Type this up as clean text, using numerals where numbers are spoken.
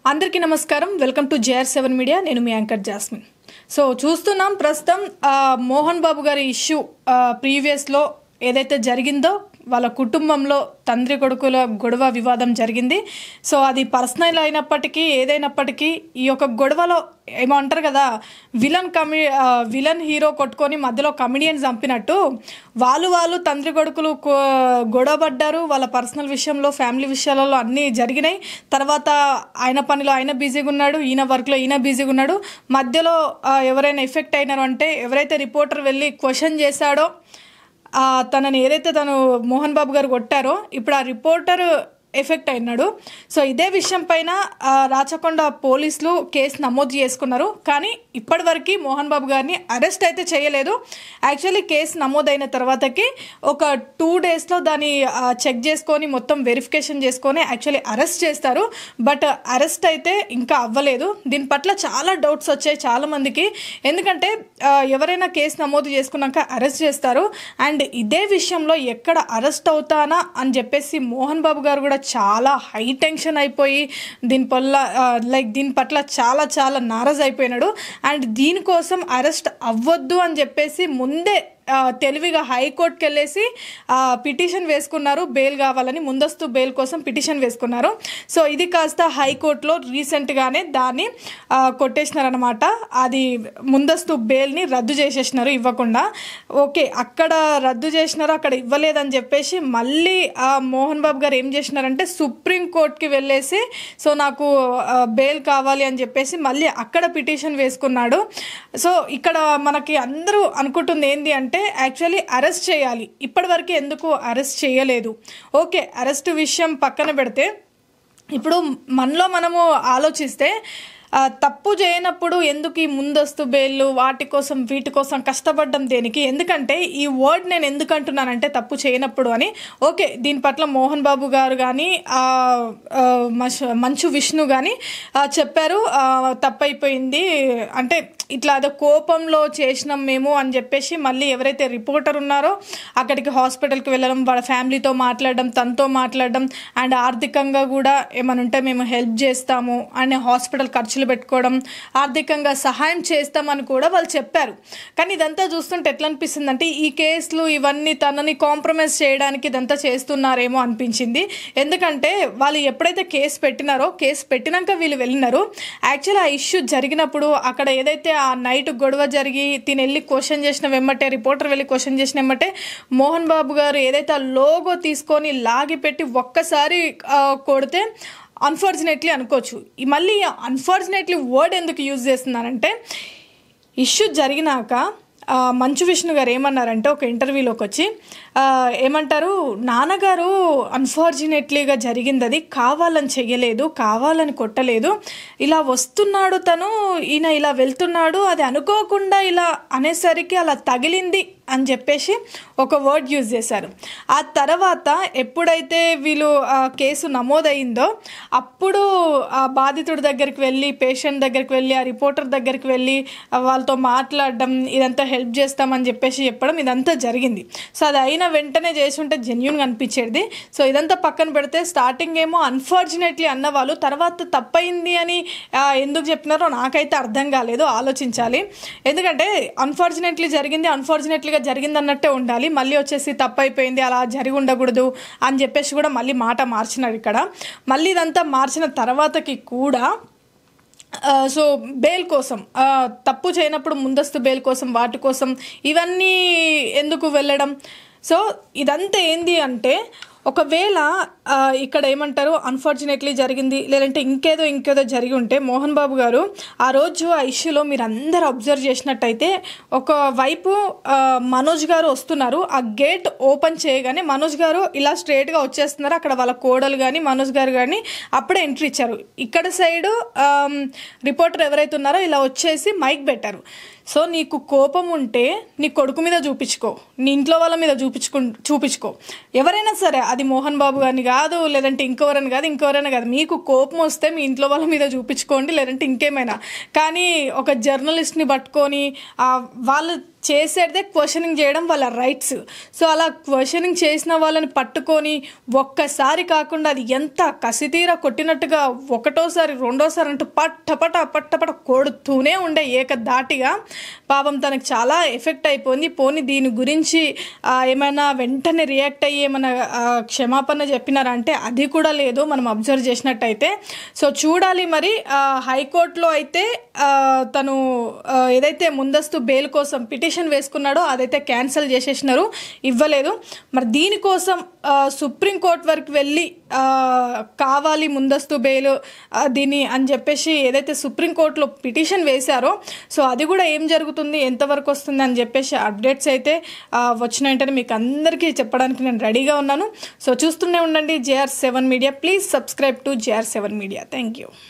అందరికీ నమస్కారం. Welcome to JR7 media. నేను మీ యాంకర్ జాస్మిన్. సో చూస్తున్నాం ప్రస్తుతం మోహన్ బాబు గారి ఇష్యూ ప్రీవియస్లో ఏదైతే జరిగిందో వాళ్ళ కుటుంబంలో తండ్రి కొడుకుల గొడవ వివాదం జరిగింది. సో అది పర్సనల్ అయినప్పటికీ ఏదైనప్పటికీ ఈ యొక్క గొడవలో ఏమంటారు కదా, విలన్ హీరో కొట్టుకొని మధ్యలో కమెడియన్ చంపినట్టు వాళ్ళు తండ్రి కొడుకులు గొడవపడ్డారు. వాళ్ళ పర్సనల్ విషయంలో, ఫ్యామిలీ విషయాలలో అన్నీ జరిగినాయి. తర్వాత ఆయన పనిలో ఆయన బిజీగా ఉన్నాడు, ఈయన వర్క్లో ఈయన బిజీగా ఉన్నాడు. మధ్యలో ఎవరైనా ఎఫెక్ట్ అయినారు అంటే, ఎవరైతే రిపోర్టర్ వెళ్ళి క్వశ్చన్ చేశాడో తనని, ఏదైతే తను మోహన్ బాబు గారు కొట్టారో, ఇప్పుడు ఆ రిపోర్టర్ ఎఫెక్ట్ అయినాడు. సో ఇదే విషయం పైన రాచకొండ పోలీసులు కేసు నమోదు చేసుకున్నారు. కానీ ఇప్పటివరకు మోహన్ బాబు గారిని అరెస్ట్ అయితే చేయలేదు. యాక్చువల్లీ కేసు నమోదైన తర్వాతకి ఒక 2 డేస్లో దాన్ని చెక్ చేసుకొని మొత్తం వెరిఫికేషన్ చేసుకొని యాక్చువల్లీ అరెస్ట్ చేస్తారు. బట్ అరెస్ట్ అయితే ఇంకా అవ్వలేదు. దీని పట్ల చాలా డౌట్స్ వచ్చాయి చాలామందికి. ఎందుకంటే ఎవరైనా కేసు నమోదు చేసుకున్నాక అరెస్ట్ చేస్తారు. అండ్ ఇదే విషయంలో ఎక్కడ అరెస్ట్ అవుతానా అని చెప్పేసి మోహన్ బాబు గారు కూడా చాలా హై టెన్షన్ అయిపోయి దీని పట్ల చాలా నారాజ్ అయిపోయినాడు. అండ్ దీనికోసం అరెస్ట్ అవ్వద్దు అని చెప్పేసి ముందే తెలివిగా హైకోర్టుకి వెళ్ళేసి పిటిషన్ వేసుకున్నారు. బెయిల్ కావాలని, ముందస్తు బెయిల్ కోసం పిటిషన్ వేసుకున్నారు. సో ఇది కాస్త హైకోర్టులో రీసెంట్గానే దాన్ని కొట్టేసినారనమాట. అది ముందస్తు బెయిల్ని రద్దు చేసేసినారు, ఇవ్వకుండా. ఓకే, అక్కడ రద్దు చేసినారు, అక్కడ ఇవ్వలేదని చెప్పేసి మళ్ళీ మోహన్ బాబు గారు ఏం చేసినారంటే సుప్రీంకోర్టుకి వెళ్ళేసి సో నాకు బెయిల్ కావాలి అని చెప్పేసి మళ్ళీ అక్కడ పిటిషన్ వేసుకున్నాడు. సో ఇక్కడ మనకి అందరూ అనుకుంటుంది ఏంటి అంటే, యాక్చువల్లీ అరెస్ట్ చేయాలి. ఇప్పటివరకు ఎందుకు అరెస్ట్ చేయలేదు? ఓకే, అరెస్ట్ విషయం పక్కన పెడితే ఇప్పుడు మనలో మనము ఆలోచిస్తే తప్పు చేయనప్పుడు ఎందుకు ఈ ముందస్తు బెయిల్, వాటి కోసం వీటి కోసం కష్టపడడం దేనికి? ఎందుకంటే ఈ వర్డ్ నేను ఎందుకు అంటున్నానంటే తప్పు చేయనప్పుడు అని. ఓకే, దీని పట్ల మోహన్ బాబు గారు కానీ మంచు విష్ణు కానీ చెప్పారు, తప్పైపోయింది అంటే ఇట్లా అదో కోపంలో చేసినాం మేము అని చెప్పేసి మళ్ళీ ఎవరైతే రిపోర్టర్ ఉన్నారో అక్కడికి హాస్పిటల్కి వెళ్ళడం, వాళ్ళ ఫ్యామిలీతో మాట్లాడడం, తనతో మాట్లాడడం, అండ్ ఆర్థికంగా కూడా ఏమైనా ఉంటే మేము హెల్ప్ చేస్తాము అని హాస్పిటల్ ఖర్చులు పెట్టుకోవడం, ఆర్థికంగా సహాయం చేస్తామని కూడా వాళ్ళు చెప్పారు. కానీ ఇదంతా చూస్తుంటే ఎట్లా అనిపిస్తుంది అంటే ఈ కేసులు ఇవన్నీ తనని కాంప్రమైజ్ చేయడానికి ఇదంతా చేస్తున్నారేమో అనిపించింది. ఎందుకంటే వాళ్ళు ఎప్పుడైతే కేసు పెట్టినారో, కేసు పెట్టినాక వీళ్ళు వెళ్ళినారు. యాక్చువల్లీ ఆ ఇష్యూ జరిగినప్పుడు అక్కడ ఏదైతే ఆ నైట్ గొడవ జరిగి తిని వెళ్ళి క్వశ్చన్ చేసిన వెమ్మటే, రిపోర్టర్ వెళ్ళి క్వశ్చన్ చేసిన వెమ్మటే మోహన్ బాబు గారు ఏదైతే ఆ లోగో తీసుకొని లాగి పెట్టి ఒక్కసారి కొడితే అన్ఫార్చునేట్లీ అనుకోవచ్చు. మళ్ళీ అన్ఫార్చునేట్లీ వర్డ్ ఎందుకు యూజ్ చేస్తున్నానంటే, ఇష్యూ జరిగినాక మంచు విష్ణు గారు ఏమన్నారంటే ఒక ఇంటర్వ్యూలోకి వచ్చి ఏమంటారు, నాన్నగారు అన్ఫార్చునేట్లీగా జరిగింది, అది కావాలని చెయ్యలేదు, కావాలని కొట్టలేదు, ఇలా వస్తున్నాడు తను, ఈయన ఇలా వెళ్తున్నాడు, అది అనుకోకుండా ఇలా అనేసరికి అలా తగిలింది అని చెప్పేసి ఒక వర్డ్ యూజ్ చేశారు. ఆ తర్వాత ఎప్పుడైతే వీళ్ళు కేసు నమోదైందో అప్పుడు ఆ బాధితుడి దగ్గరికి వెళ్ళి, పేషెంట్ దగ్గరికి వెళ్ళి, ఆ రిపోర్టర్ దగ్గరికి వెళ్ళి వాళ్ళతో మాట్లాడడం, ఇదంతా హెల్ప్ చేస్తామని చెప్పేసి చెప్పడం, ఇదంతా జరిగింది. సో అది అయిన వెంటనే చేసి ఉంటే జెన్యూన్గా అనిపించేది. సో ఇదంతా పక్కన పెడితే స్టార్టింగ్ ఏమో అన్ఫార్చునేట్లీ అన్నవాళ్ళు తర్వాత తప్పైంది అని ఎందుకు చెప్పినారో నాకైతే అర్థం కాలేదు. ఆలోచించాలి. ఎందుకంటే అన్ఫార్చునేట్లీ జరిగింది, అన్ఫార్చునేట్లీగా జరిగింది అన్నట్టే ఉండాలి. మళ్ళీ వచ్చేసి తప్పైపోయింది, అలా జరిగి ఉండకూడదు అని చెప్పేసి కూడా మళ్ళీ మాట మార్చినారు ఇక్కడ. మళ్ళీ ఇదంతా మార్చిన తర్వాతకి కూడా సో బెయిల్ కోసం, తప్పు చేయనప్పుడు ముందస్తు బెయిల్ కోసం, వాటి కోసం ఇవన్నీ ఎందుకు వెళ్ళడం? సో ఇదంతా ఏంది అంటే, ఒకవేళ ఇక్కడ ఏమంటారు అన్ఫార్చునేట్లీ జరిగింది, లేదంటే ఇంకేదో జరిగి ఉంటే మోహన్ బాబు గారు ఆ రోజు ఆ ఇష్యూలో మీరు అందరు అబ్జర్వ్ చేసినట్టయితే ఒకవైపు మనోజ్ గారు వస్తున్నారు, ఆ గేట్ ఓపెన్ చేయగానే మనోజ్ గారు ఇలా స్ట్రైట్గా వచ్చేస్తున్నారు. అక్కడ వాళ్ళ కోడలు కానీ మనోజ్ గారు కానీ అప్పుడే ఎంట్రీ ఇచ్చారు. ఇక్కడ సైడు రిపోర్టర్ ఎవరైతే ఉన్నారో ఇలా వచ్చేసి మైక్ పెట్టారు. సో నీకు కోపం ఉంటే నీ కొడుకు మీద చూపించుకో, నీ ఇంట్లో వాళ్ళ మీద చూపించుకో. ఎవరైనా సరే, అది మోహన్ బాబు గారిని కాదు, లేదంటే ఇంకెవరైనా కాదు, మీకు కోపం వస్తే మీ ఇంట్లో వాళ్ళ మీద చూపించుకోండి, లేదంటే ఇంకేమైనా. కానీ ఒక జర్నలిస్ట్ని పట్టుకొని వాళ్ళు చేసేదే క్వశ్చనింగ్ చేయడం వాళ్ళ రైట్స్. సో అలా క్వశ్చనింగ్ చేసిన వాళ్ళని పట్టుకొని ఒక్కసారి కాకుండా అది ఎంత కసితీర కొట్టినట్టుగా ఒకటోసారి రెండోసారి అంటూ పట్టపట కొడుతూనే ఉండే ఏకధాటిగా. పాపం తనకు చాలా ఎఫెక్ట్ అయిపోయింది. పోనీ దీని గురించి ఏమైనా వెంటనే రియాక్ట్ అయ్యి ఏమైనా క్షమాపణ చెప్పినారా అంటే అది కూడా లేదు మనం అబ్జర్వ్ చేసినట్టయితే. సో చూడాలి మరి. హైకోర్టులో అయితే తను ఏదైతే ముందస్తు బెయిల్ కోసం పిటిషన్ వేసుకున్నాడో అదైతే క్యాన్సిల్ చేసేసినారు, ఇవ్వలేదు. మరి దీనికోసం సుప్రీంకోర్టు వరకు వెళ్ళి కావాలి ముందస్తు బెయిల్ దీన్ని అని చెప్పేసి ఏదైతే సుప్రీంకోర్టులో పిటిషన్ వేశారో సో అది కూడా ఏం జరుగుతుంది, ఎంతవరకు వస్తుంది అని చెప్పేసి అప్డేట్స్ అయితే వచ్చిన వెంటనే మీకు అందరికీ చెప్పడానికి నేను రెడీగా ఉన్నాను. సో చూస్తూనే ఉండండి JR7 media. Please subscribe to JR7 media. Thank you.